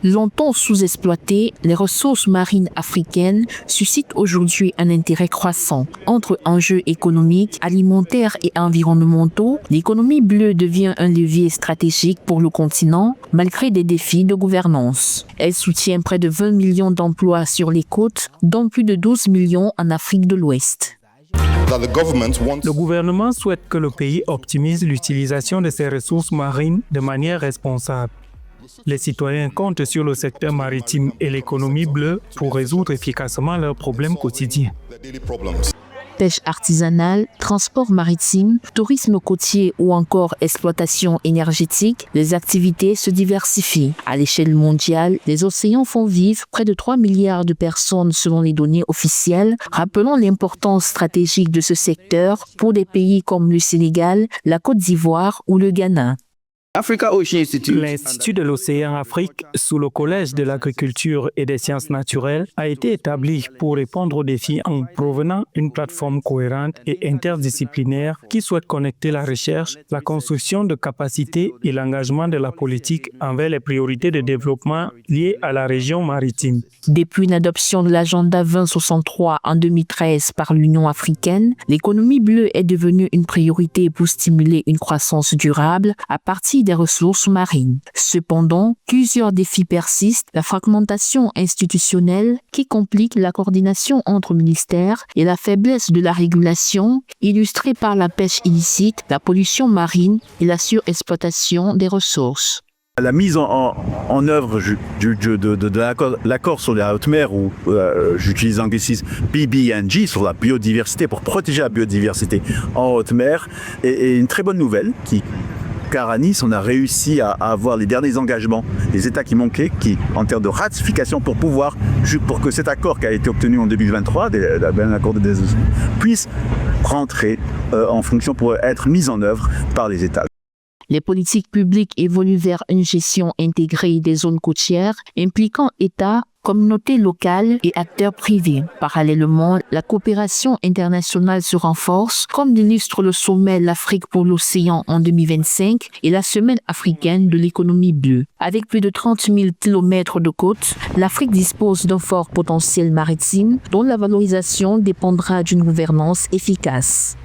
Longtemps sous-exploitées, les ressources marines africaines suscitent aujourd'hui un intérêt croissant. Entre enjeux économiques, alimentaires et environnementaux, l'économie bleue devient un levier stratégique pour le continent, malgré des défis de gouvernance. Elle soutient près de 20 millions d'emplois sur les côtes, dont plus de 12 millions en Afrique de l'Ouest. Le gouvernement souhaite que le pays optimise l'utilisation de ses ressources marines de manière responsable. Les citoyens comptent sur le secteur maritime et l'économie bleue pour résoudre efficacement leurs problèmes quotidiens. Pêche artisanale, transport maritime, tourisme côtier ou encore exploitation énergétique, les activités se diversifient. À l'échelle mondiale, les océans font vivre près de 3 milliards de personnes selon les données officielles, rappelant l'importance stratégique de ce secteur pour des pays comme le Sénégal, la Côte d'Ivoire ou le Ghana. L'Institut de l'océan Afrique, sous le Collège de l'agriculture et des sciences naturelles, a été établi pour répondre aux défis en provenant d'une plateforme cohérente et interdisciplinaire qui souhaite connecter la recherche, la construction de capacités et l'engagement de la politique envers les priorités de développement liées à la région maritime. Depuis l'adoption de l'agenda 2063 en 2013 par l'Union africaine, l'économie bleue est devenue une priorité pour stimuler une croissance durable à partir des ressources marines. Cependant, plusieurs défis persistent, la fragmentation institutionnelle qui complique la coordination entre ministères et la faiblesse de la régulation, illustrée par la pêche illicite, la pollution marine et la surexploitation des ressources. La mise en œuvre de l'accord sur la haute mer, ou j'utilise l'anglicisme BBNJ, sur la biodiversité, pour protéger la biodiversité en haute mer, est une très bonne nouvelle car à Nice, on a réussi à avoir les derniers engagements des États qui manquaient, en termes de ratification, pour que cet accord qui a été obtenu en 2023, l'accord de désastre, puisse rentrer en fonction pour être mis en œuvre par les États. Les politiques publiques évoluent vers une gestion intégrée des zones côtières, impliquant États, communautés locales et acteurs privés. Parallèlement, la coopération internationale se renforce, comme l'illustre le sommet L'Afrique pour l'océan en 2025 et la Semaine africaine de l'économie bleue. Avec plus de 30 000 km de côtes, l'Afrique dispose d'un fort potentiel maritime dont la valorisation dépendra d'une gouvernance efficace.